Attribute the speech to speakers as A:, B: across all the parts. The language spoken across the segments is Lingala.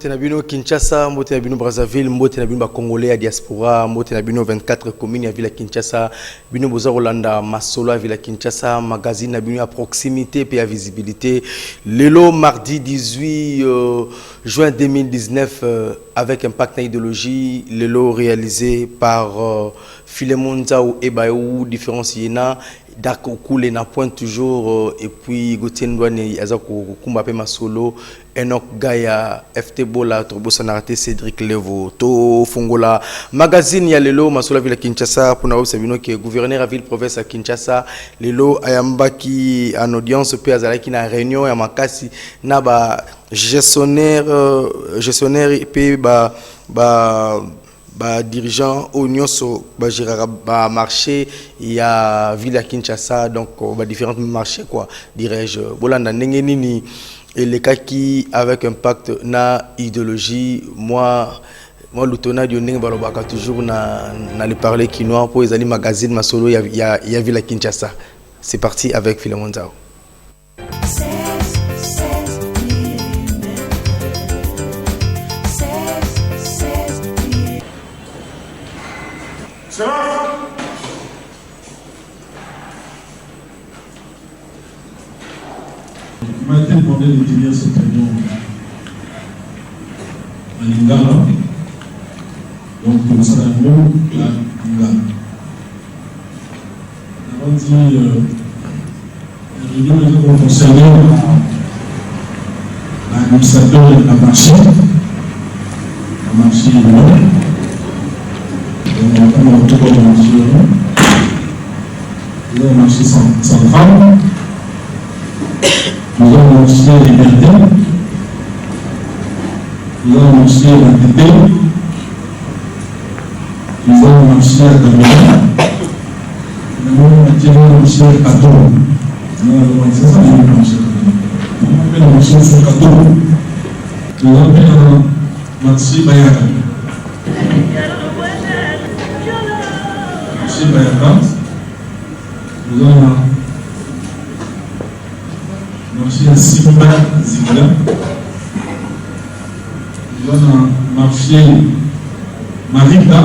A: Mbote na bino Kinshasa, mbote na bino Brazzaville, mbote na bino Congolais à diaspora, mbote na bino 24 communes à Ville Kinshasa, bino boza Rolanda Masolo à Ville Kinshasa, magazine na bino à proximité et à visibilité. Lelo mardi 18 juin 2019 avec Impact na idéologie, Lelo réalisé par Philemon Nzao et Bayou différencié na Dakokoule na pointe toujours et puis Gauthier Ndouane Azako Kumbape Masolo Enoch Gaya FT Bola Turbo Sanarate Cédric Levo To Fongola magazine ya lelo Masolo Ville Kinshasa pour na sabino que gouverneur à ville province à Kinshasa lelo ayambaki en audience pe azalaki na réunion ya makasi na ba gestionnaire pe dirigeant au nyonso marché il y a ville à Kinshasa donc différents marchés quoi dirais-je bolanda ndenge nini et les cas qui avec impact na idéologie moi l'utona de ndenge balobaka toujours na le parler quinois pour les ali magazine Masolo il y a ville à Kinshasa. C'est parti avec Philemon Nzao.
B: Il m'a été demandé de tenir cette réunion à Lingala. Donc, c'est la réunion à Lingala. On a dit la réunion est concernée l'administrateur de la marché. La marché est là. Donc, on va tout comme on dit. Nous avons marché central. Nous avons marché liberté. Nous avons marché l'entité. Nous avons marché à Caméra. Nous avons marché à Cato. Nous avons marché à Cato. Nous avons marché à Cato. Nous avons marché à Bayaka. Marché Bayaka. Nous avons marché à Simba Zigla. Nous avons marché Marita.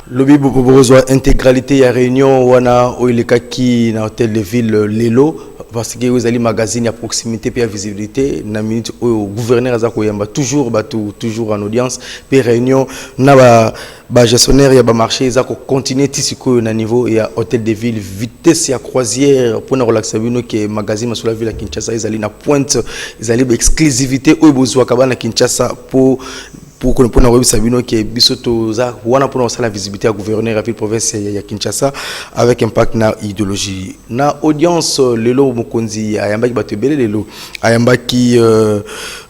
A: Lobby pour besoin intégralité à réunion wana oileka qui na hôtel de ville Lelo parce que vous allez magazine à proximité et à visibilité na minute au gouverneur azako yamba toujours en audience puis réunion na ba gestionnaire ya ba marché azako continuer tisiko na niveau ya hôtel de ville vitesse ya croisière pour na relaxer bino que magazine Masolo Ville à Kinshasa ils na pointe ils allaient exclusivité au besoin kabana Kinshasa pour qu'on a Sabino qui est bisoto za wana pour la visibilité à gouverneur à ville province ya Kinshasa avec impact na idéologie na audience lelo mokonzi ayamba ki batebele lelo ayamba ki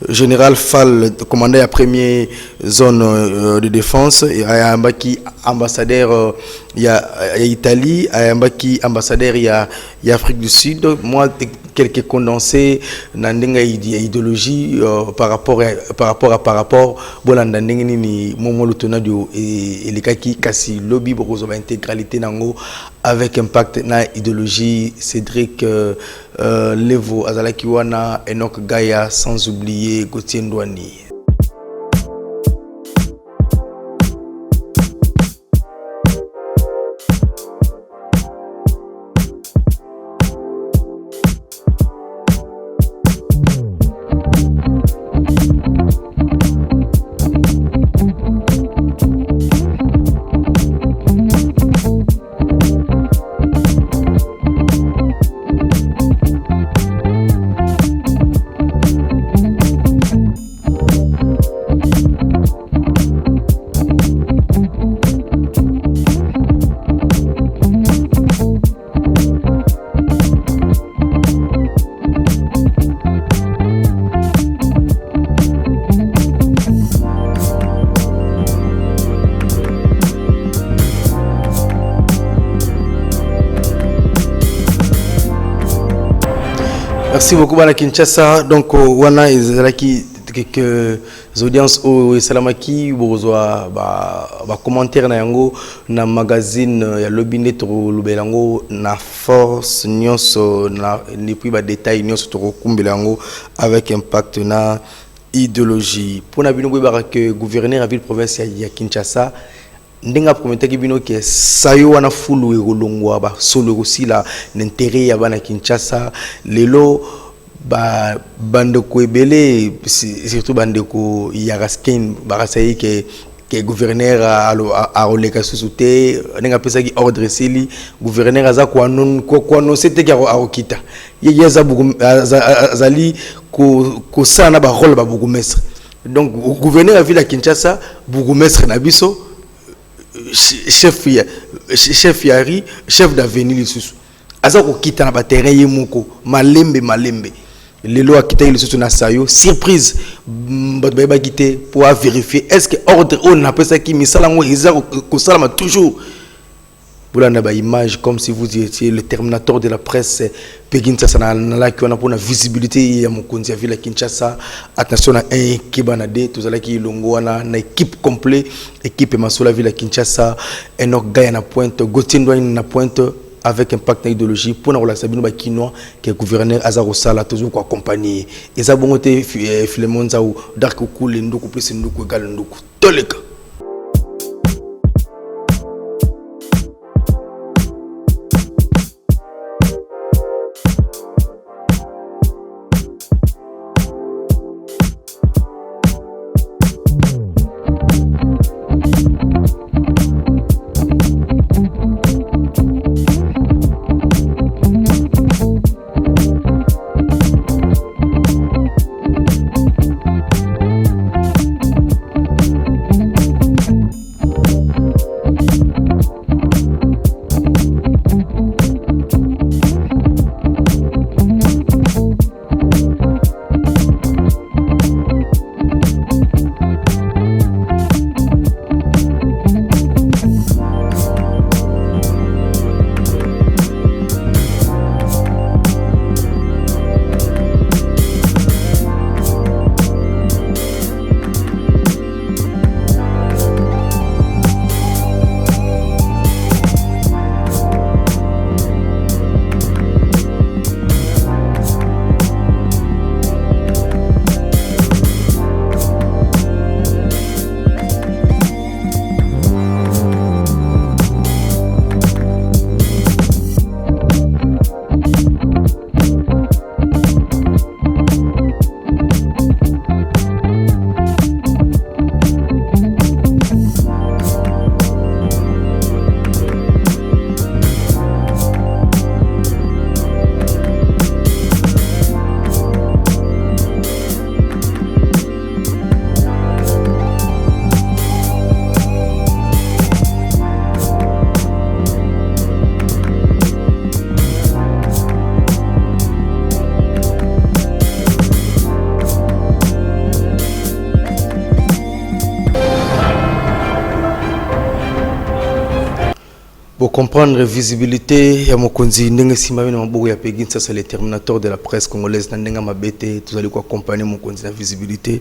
A: général Fall commandant la première zone de défense ayamba ki ambassadeur ya Italie ayamba ki ambassadeur ya Afrique du Sud moi quelques condensés na ndenga idéologie par rapport bolanda ndenge nini momo lutona dio et les kaki kasi lobby bokozo ba intégralité nango avec impact na idéologie Cédric Levo azalaki wana Enoch Gaya sans oublier Gauthier Ndouane. Merci beaucoup à Kinshasa. Donc wana ezalaki quelques audiences au Salamaki bozwa ba commentaire na yango na magazine ya lobine to lubelango na force nyonso na ni puis ba détail nyonso to kumbela yango avec impact na idéologie pour na bino ba que gouverneur à ville province ya Kinshasa ndenga prometa ki bino ke sayo wana fulu egolongwa ba solo aussi la l'intérêt ya bana Kinshasa lelo bandeko ebele surtout bandeko yaraskin barasayi que gouverneur a oleka susute nenga pesa ki ordre sili gouverneur aza ko annoncer te ka okita yeza azali ko sana ba rôle ba bourgmestre donc gouverneur a ville à Kinshasa bourgmestre na biso chef yari chef d'avenue lisusu aza ko kita na ba terrain yemoko malembe lelo akita ile surtout na sayo surprise bato ba quitter pour vérifier est-ce que ordre on n'a pas ça qui misala ngo iza ko salama toujours voilà na ba image comme si vous étiez le terminator de la presse Peginsa sana na qui on a pour la visibilité ya mokonzi ya ville Kinshasa attention na un kibanade tozala ki longo wana na équipe complet équipe masola ville Kinshasa Enoch Gaya na pointe Gauthier Ndwani na pointe avec impact idéologie pour na relation bino ba kinois que gouverneur Azaro Sala toujours ko accompagner et ça bongote Philemon Zaou Dark Kule nduku plus nduku égal nduku toleka. Pour comprendre la visibilité, il y a mon conzi, n'engue simami na mabogo ya Pegin, ça c'est le terminateur de la presse congolaise. N'engue ma bête, tous allez accompagner mon conzi la visibilité.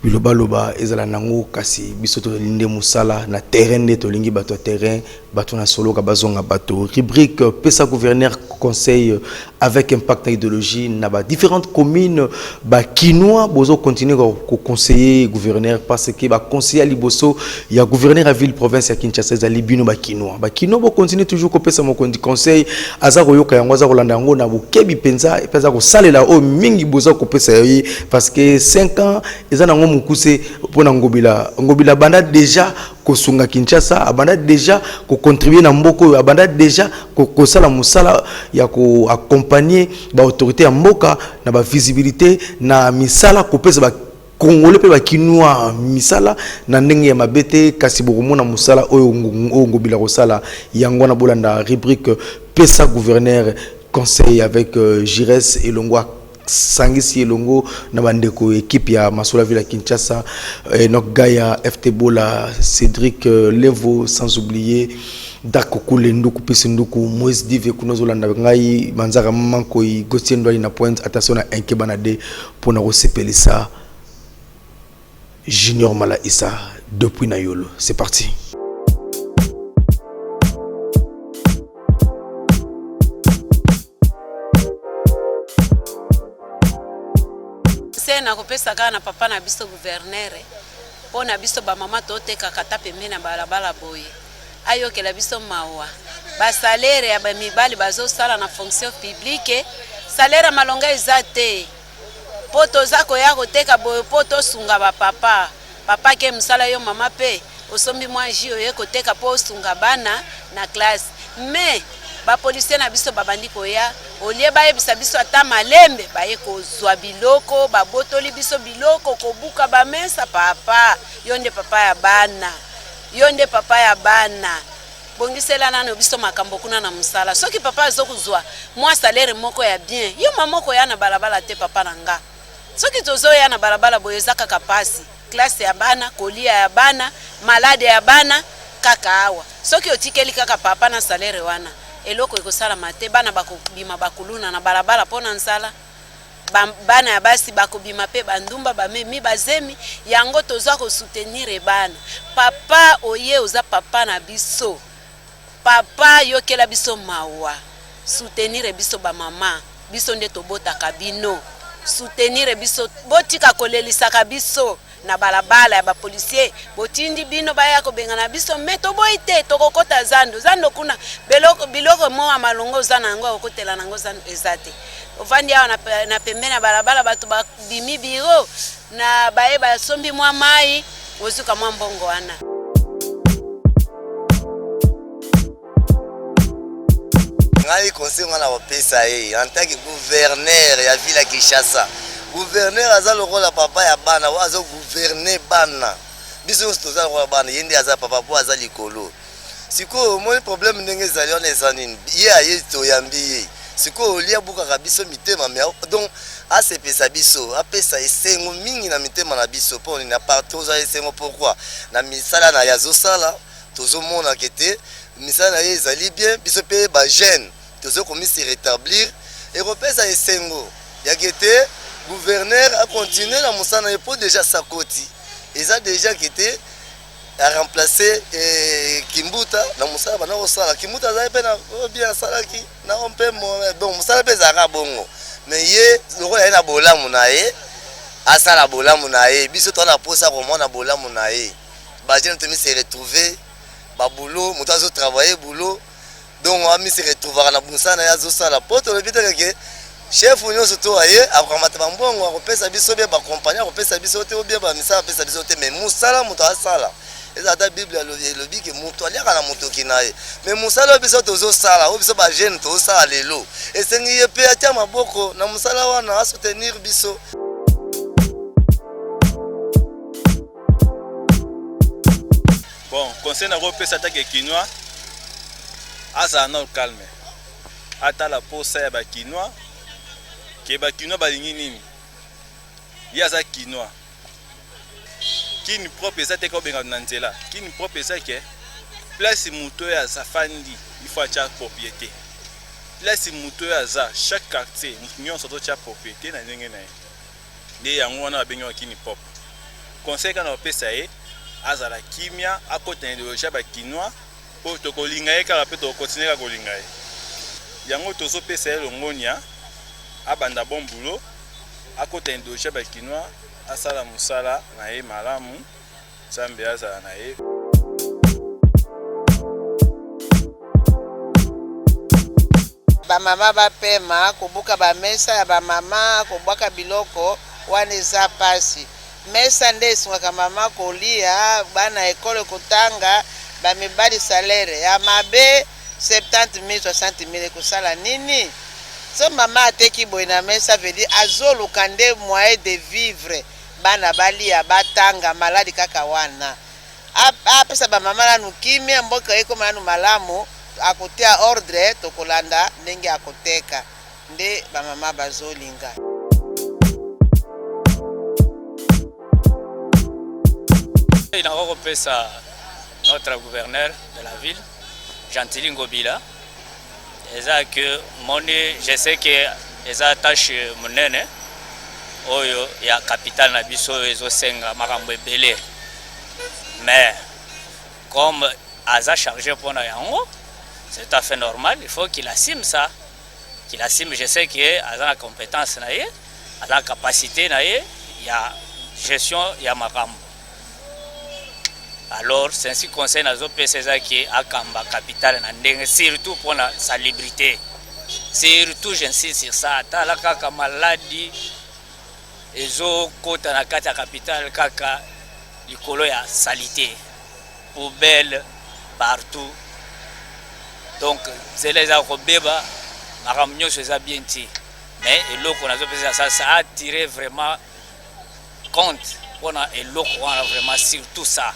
A: Biloba loba, ezala nango kasi bisoto linde musala na terrain de tolingi bato terrain, bato na solo ka bazonga bato. Rubrique pesa gouverneur conseil avec impact idéologie na ba différentes communes ba kinois bozo continuer ko conseiller gouverneur parce que ba conseiller liboso ya gouverneur à ville province ya Kinshasa ezali bino ba kinois bo continuer toujours ko pesa mo conseil aza ko yoka yango aza ko landa yango na bokebi penza pesa ko salela o mingi bozo ko pesa yi parce que 5 ans ezana ngo mukuse pona ngobila banda déjà ko sunga Kinshasa abanda déjà ko contribuer na mboko abanda déjà ko sala musala ya ko accompagner ba autorité ya mboka na ba visibilité na misala ko pesa ba Congolais pe ba kinwa misala na ndenge ya mabete kasi bokomona musala oyo ngobila ko sala yango na bolanda rubrique pesa gouverneur conseil avec Jires et Longwa Sangisi Elongo na bandeko équipe ya Masola Ville Kinshasa Enoch Gaya FT Bola Cédric Levo sans oublier Dakokule Nduku Pisinduku Moïse Dive kunozolanda ngai Manzara Manko Gauthier Ndwani na pointe attention na Enkebanade pour na resepelisa Junior Mala Issa depuis Nayolo. C'est parti.
C: Na kopesa kana papa na biso gouverneur po na biso ba mama toteka kata pembeni na balabala boye ayokela biso mawa ba salaire ya ba mibali bazo sala na fonction publique salaire malonga ezate poto zako ya koteka boye poto sunga ba papa ke msala yo mama pe osombi mwa jio ye koteka po sunga bana na classe mais ba policier na biso babandi koya olie ba yebisa biso ata malembe ba ye kozwa biloko ba botoli biso biloko kobuka ba mesa papa yonde papa ya bana bongisela nano biso makambo kuna na musala soki papa azokuzwa mwa salaire moko ya bien yo mamoko ya na balabala te papa nanga soki tozo ya na balabala boyeza kaka pasi classe ya bana kolia ya bana malade ya bana kaka awa soki otikeli kaka papa na salaire wana eloko ekosala mate bana bakobima bakuluna na balabala pona nsala bana ya basi bakobima pe bandumba bamemi bazemi yango tozwa ko soutenir bana papa oye oza papa na biso papa yokela biso mawa soutenir biso ba mama biso nde tobotaka bino soutenir biso botika kolelisaka biso na balabala ya ba policier botindi bino baya ko benga na biso meto boite tokokota zando kuna biloko mo amalongo zana ngo okotela nango zando ezate ovandi awa na pembeni na balabala bato ba bimi biro na baye ba sombi mwa mai ozuka mwa mbongo wana
D: ngai conseil ngana wa pesa en tant que gouverneur ya ville ya Kinshasa gouverneur aza lokola papa ya bana wa azo gouverner bana biso toza lokola bana yende aza papa po aza likolo siko mo problème ndenge ezali on ezanini ye aye to yambi siko olia buka kabiso mitema mais donc asepesa biso apesa esengo mingi na mitema na biso po na partoza esengo pourquoi na misala na yazo sala tozo mona kete misala na ye ezali bien biso pe ba jeune tozo komi se rétablir et repesa esengo ya kete gouverneur a continué la moussana et pour déjà Sakoti ils a déjà quitté a remplacé Kimbuta la moussana bana osala Kimbuta za pe na bien sala ki na on peut bon moussana pe za bongo mais ye loko ya na bolamu na ye asala bolamu na ye biso to na posa ko mona bolamu na ye ba jeune te mi se retrouver ba boulot mutazo travailler boulot donc on mi se retrouver na moussana ya zo sala poto le bité que chef union surtout aye akamata bambongo akopesa biso be ba compagnie akopesa biso te obia ba misala pesa biso te mais musala muto asala eza ta bible elobi ke muto aliaka na muto kinaye mais musala biso tozo sala biso ba jeune to sala lelo esengi ye pe atia maboko na musala wana a soutenir biso.
E: Bon conseil na repesa ta ke kinois asa na calme ata la posa ya ba kinois Keba kinois balingi nini yaza kinois kini propre ça te ko benga nanzela kini propre ça ke place muto ya safandi il faut acha propriété place muto ya za chaque quartier nyon soto cha propriété na ndenge na de yango wana benga kini pop conseil kana opesa ye azala kimia akota idéologie ba kinois po to kolinga ye kala pe to continuer ka kolinga ye yango tozo pesa ye longonia abanda bon boulot akota indosha ba kinois asala musala na ye malamu zambe azala na ye
F: ba mama ba pema kobuka ba mesa ya ba mama kobwaka biloko wana eza pasi mesa nde esungaka mama kolia bana ekole kotanga ba mibali salaire ya mabe 70,000 60,000 kosala nini so mama ateki boye na mesa veut dire azoluka nde moyen de vivre bana balia batanga maladi kaka wana apesa ba mama nanu kimia mboka ekoma nanu malamu akotia ordre tokolanda ndenge akoteka nde ba mama bazolinga.
G: Il a représenté notre gouverneur de la ville, Gentili Ngobila. Et ça que je sais que les tâches monnaie oyo ya capitale na biso oyo ezosenga makambo ebele. Mais comme Aza chargé pour yango, c'est tout à fait normal, il faut qu'il assume ça. Qu'il assume, je sais que Aza la compétence na ye, Aza la capacité na ye, il y a gestion, il y a makambo. Alors, c'est ainsi qu'on sait nazo PCZ qui a Kamba capitale na ndenge, surtout pour la salubrité. Surtout, j'insiste sur ça. Tala kaka maladie, ezo kota na kati ya capitale kaka likolo ya salité, poubelle partout. Donc, c'est les akobeba, makamnyo c'est ça bien ti. Mais eloko nazo PCZ ça a tiré vraiment compte. On a eloko vraiment surtout ça.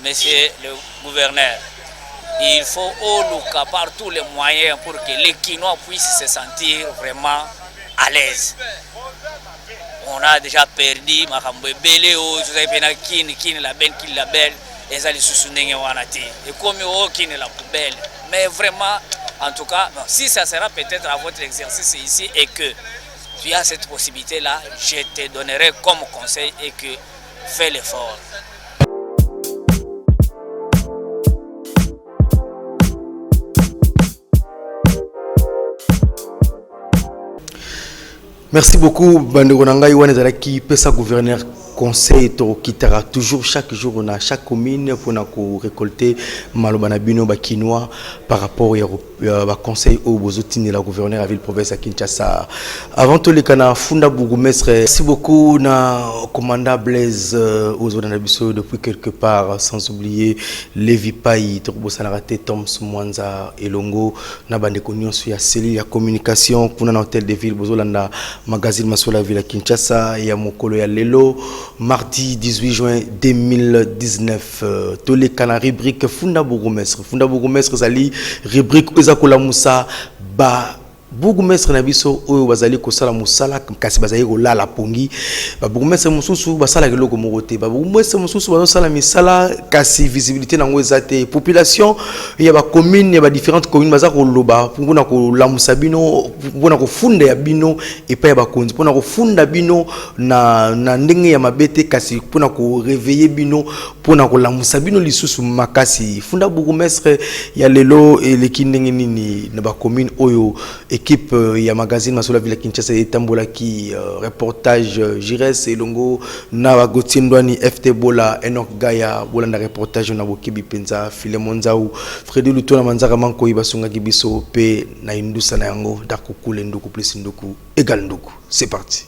G: Monsieur le gouverneur, il faut par tous les moyens pour que les Kinois puissent se sentir vraiment à l'aise. On a déjà perdu makambo ebele o zozapena kini la belle et ça les sousunenge wanati et comme o kini la poubelle. Mais vraiment en tout cas bon, si ça sera peut-être à votre exercice ici et que tu as cette possibilité là, je te donnerai comme conseil et que fais l'effort.
A: Merci beaucoup, Bandeko Nangai Wanezalaki, Pesa gouverneur conseil qui tera toujours chaque jour on a chaque commune pour récolter malobana bino bakinois par rapport au conseil au bozotine la gouverneur à ville province à Kinshasa. Avant tout les kana funda bourgmestre, merci beaucoup na commandant Blaise aux Odanabiso depuis quelque part, sans oublier Levi Pai Turbo Sanarate Tom Mwanza Elongo na Bandeko Nyonso ya cellule ya communication kuna na hôtel de ville bozolanda magazine Masola ville à Kinshasa ya mokolo ya lelo mardi 18 juin 2019 tous les canards rubrique funda bourgmestre zali rubrique ezakola musa ba bourgmestre na biso oyo bazali kosala musala kasi bazali kolala pongi ba bourgmestre mususu basala keloko mokote ba bourgmestre mususu bazosala misala kasi visibilité nango ezate population ya ba commune ya ba différentes communes baza koloba mpona kolamusa bino mpona kofunda ya bino epa ya bakonzi mpona kofunda bino na ndenge ya mabete kasi mpona ko réveiller bino mpona kolamusa bino lisusu makasi funda bourgmestre ya lelo eleki ndenge nini na ba commune oyo équipe ya magazine Masola Ville Kinshasa etambola ki reportage Jires Elongo na Gauthier Ndwani FT Bola Enoch Gaya bola na reportage na Bokibi Penza Philemon Nzau Freddy Luto na Manzaka Manko Ibasunga Kibiso pe na indusa na yango dakukule nduku plus nduku égal nduku. C'est parti.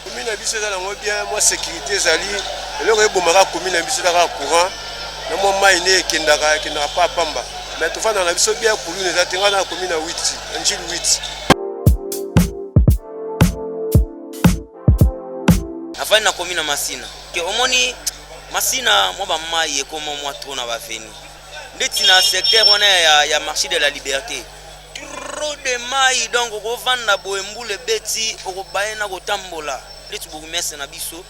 H: Commune biso za lango bien moi sécurité zali eloko ebomaka commune biso za courant na mo mai ne kendaka pa pamba mais to fana na biso bien commune za tenga na commune 8 njili 8
I: afani na commune Masina ke omoni Masina mo ba mai ekoma mo tona ba veni ndeti na secteur wana ya marché de la liberté trop de mai donc ko vanda boembule beti okobaena kotambola letu bourgmestre na biso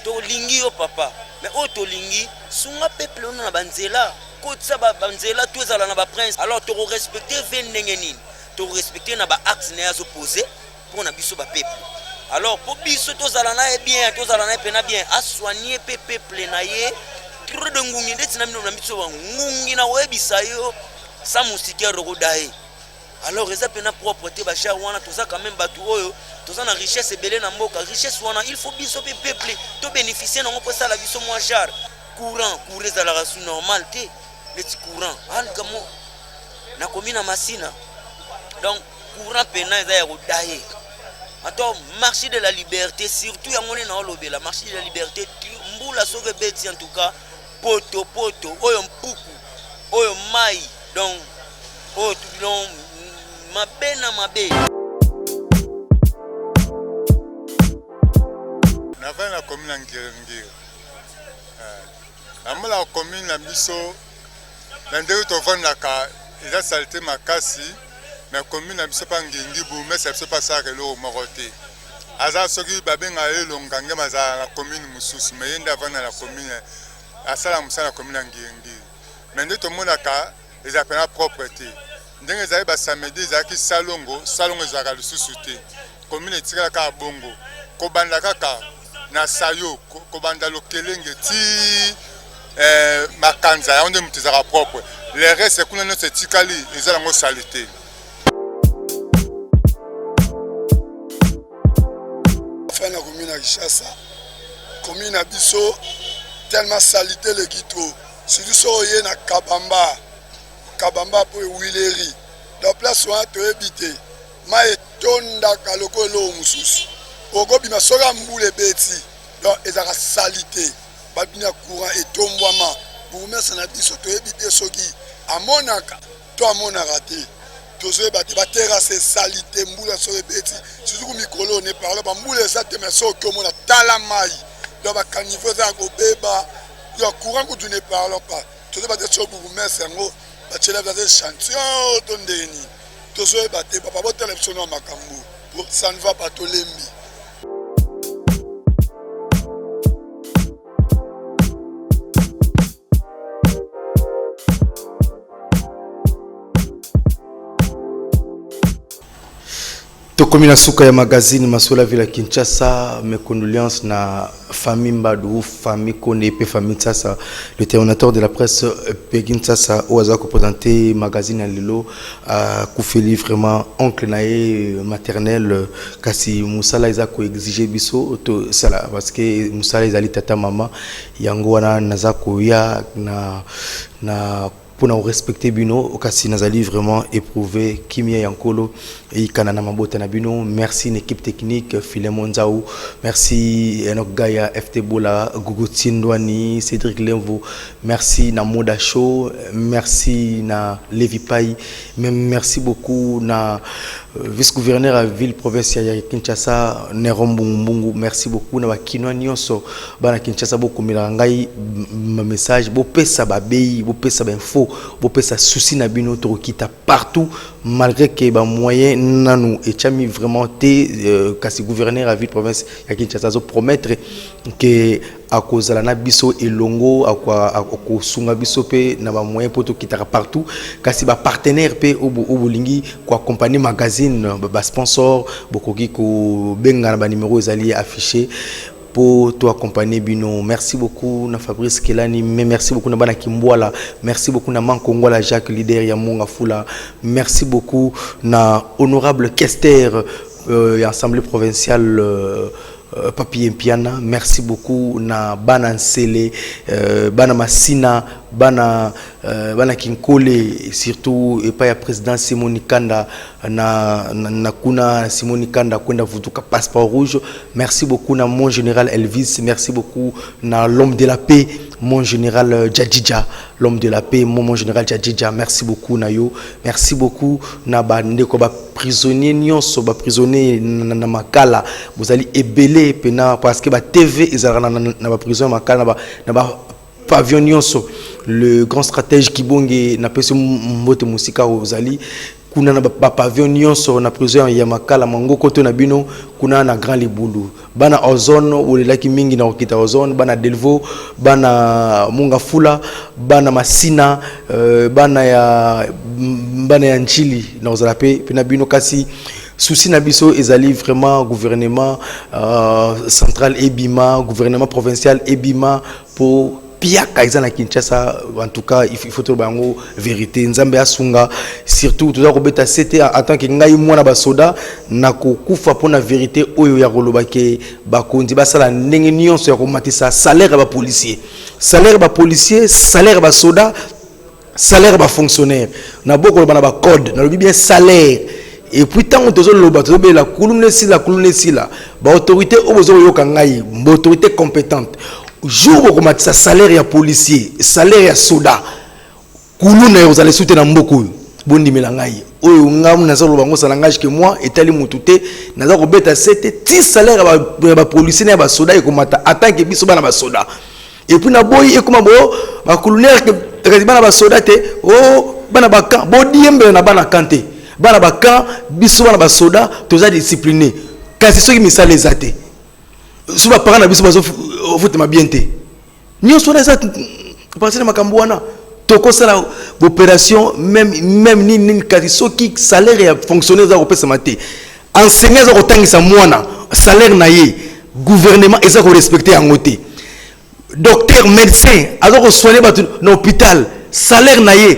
I: to lingi yo papa mais o to lingi sunga peuple na banzela ko tsa banzela to ezala na ba prince alors to respecter vendenge nini to respecter na ba acte na yazo poser pour na biso ba peuple alors pour biso to zala na bien to zala na pena bien a soigner peuple na ye trop de ngungi ndeti na biso ngungi na webisa yo sa musiki rogodae. Alors les apena propreté ba cher wana toza quand même batu oyo toza na richesse belé na mboka richesse wana il faut biso peuple to bénéficier na ngo ça la biso moins cher courant za la race normalité le courant al kamo na commune Masina donc courant pena za ya rodaye attends marché de la liberté surtout ya ngone na olobela marché de la liberté mbula soke beti en tout cas poto oyo mpuku oyo mai donc oyo tout mabe na mabe
J: na va na commune ngir amala commune na biso na ndeko to vanda ka eza saleté makasi na commune na biso pa ngingi bu mais ça biso pas ça que lo moroté aza soki babenga elonga ngema aza la commune mususu mais yende avant na la commune asala musala commune ngiri mais nde tomonaka ezapena propreté ndenge ezali ba samedi ezalaki salongo ezalaka lisusu te commune etikala bongo kobanda kaka na sayo kobanda lokelenge ti makanza yango mutu ezalaka propre le reste kuna nyonso etikali ezalango salite.
K: Na commune à Kinshasa, commune à Bisso, tellement salité le guito. Si tu sors na Kabamba pour Willeri, la place où tu habites, ma etonda kaloko lo mususu. Ogo bima soga mbule beti, donc ezaka salité. Babina courant et tombouama. Pour mettre ça na Bisso tu habites sogi. Amonaka, toi amonaka te. Tozo ba terrasse salité mbula so beti suzuku mikolo ne parle ba mbula sa te meso ko mona tala mai do ba caniveau za ko beba yo courant ko tu ne parle pas tozo ba te so bu mesengo ba chela ba te chantier to ndeni tozo ba te papa bo télévision na makambo pour ça ne va pas to lembi.
A: Tokomi na suka ya magazine Masola Villa Kinshasa, mes condoléances na famille Mbadou, famille Kone et famille Tsasa, le terminateur de la presse Pegin Tsasa, au hasard ko présenté magazine à Lilo, Koufeli vraiment oncle nae maternel, kasi Moussala iza ko exiger biso to sala parce que Moussala izali tata mama, yango wana nazako ya na pour nous respecter bino okasi nazali vraiment éprouvé kimia yankolo et kanana mabota na bino. Merci une équipe technique Philemon Nzaou, merci Enoch Gaya, FT Bola, Gugu Tindwani, Cédric Lenvo, merci na Moda Show, merci na Levi Pai, même merci beaucoup na vice-gouverneur à ville province ya Kinshasa Nerombo Mbungu, merci beaucoup na bakinwa nyonso bana Kinshasa beaucoup milangai ma message bo pesa ba bei bo pesa ba info bo pesa souci na bino to kita partout malgré que ba moyen nanu et chami vraiment té kasi gouverneur à ville province ya Kinshasa zo promettre que à cause la na biso elongo ako sunga biso pe na ba moyen poto kitaka partout kasi ba partenaire pe au lingi ko accompagner magazine ba sponsor bokoki ko benga na ba numéro ezali affiché pour toi accompagner bino. Merci beaucoup na Fabrice Kelani, mais merci beaucoup na bana Kimboala, merci beaucoup na Mankongwala Jacques leader ya Monga Fula, merci beaucoup na honorable Kester assemblée provinciale Papi Mpiana, merci beaucoup na bana Nsele, bana Masina, bana Kinkole, surtout et pas ya président Simoni Kanda na kuna Simoni Kanda kwenda vutuka passeport rouge. Merci beaucoup na mon général Elvis, merci beaucoup na l'homme de la paix, mon général Djadjidja, l'homme de la paix, mon général Djadjidja, merci beaucoup na yo, merci beaucoup na ba ndeko ba prisonnier nyonso ba prisonnier na makala, vous allez ébeler pena parce que ba TV ezala na ba prison makala na ba pavillon nyonso, le grand stratège Kibonge na peso mbote musika ozali kuna na ba pavillon nyonso na prison ya makala mangoko to na bino kuna na Grand Libulu bana ozone olelaki mingi na okita ozone bana Delvo bana Munga Fula bana Masina bana ya Nchili na ozalape pena bino kasi souci na biso ezali vraiment gouvernement central Ebima, gouvernement provincial Ebima pour Piaka izana Kinshasa. En tout cas il faut trouver bango vérité nzambe asunga surtout tout ça kobeta c'était en tant que ngai mwana ba soda na kokufa pona vérité oyo ya kolobake bakondi basala ndenge nyonso ya komatisa salaire ba policier, salaire ba policier, salaire ba soda, salaire ba fonctionnaire na boko bana ba code na lobi bien salaire. Et puis tant que la colonne si la ba autorité obozo yoka ngai ba autorité compétente jour où on sa salaire ya policier, salaire ya soda, kuluna vous allez soutenir mboko bondi melangai oyo ngam na solo bango sa langage que moi etali mutute naza ko beta 7 ti salaire ba policier na ba soda e komata attaque biso bana ba soda et puis na boy e koma bo ba colonel que bana ba soda te oh bana ba kan bo diembe na bana kante bana ba kan biso bana ba soda toza discipliné kasi soki misala eza te so baparent na biso bazofutama bien te nyonso wana eza partir na makambo wana tokosala opération même nini kasi soki salaire ya fonctionnaire eza kopesama te enseignant eza kotangisa mwana salaire na ye gouvernement eza korespecte yango te docteur médecin aza kosoigne bato na hôpital salaire na ye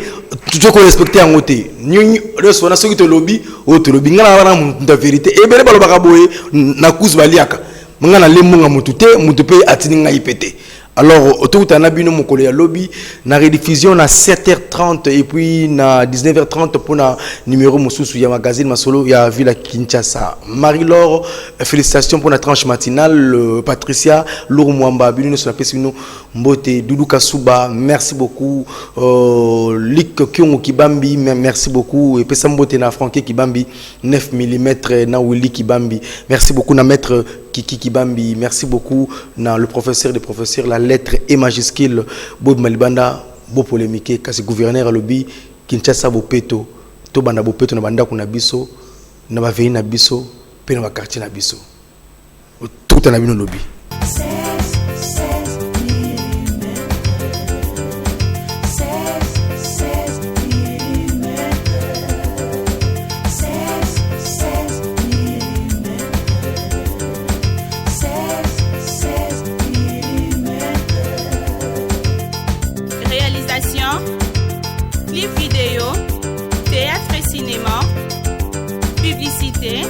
A: tu korespecte yango te nyonso wana soki tolobi oyo tolobi nga na wana mutu ya vérité ebele balobaka boye na kusu baliaka nga na lemonga mutu te mutu mpe atini ngai pe te. Alors, autour na bino mokolo ya lobby na rediffusion na 7h30 et puis na 19h30 pour na numéro mosusu ya magazine Masolo ya Villa Kinshasa. Marie-Laure, félicitations pour la tranche matinale. Patricia Lourou Mwamba, bino sur la pesi bino mbote Doudou Kasuba, merci beaucoup. Lik Kyongo Kibambi, merci beaucoup. Et pesa mbote na Franké Kibambi 9 mm na Willy Kibambi. Merci beaucoup na maître Kiki Kibambi, merci beaucoup na le professeur des professeurs, la lettre est majuscule, Bob Malibanda, Bo polémique, kasi gouverneur à lobby, Kinshasa Bopeto, to banda Bopeto na banda kuna biso, na ba veille na biso, pe na ba quartier na biso. Tout en abino lobby.
L: Clip vidéo, théâtre et cinéma, publicité,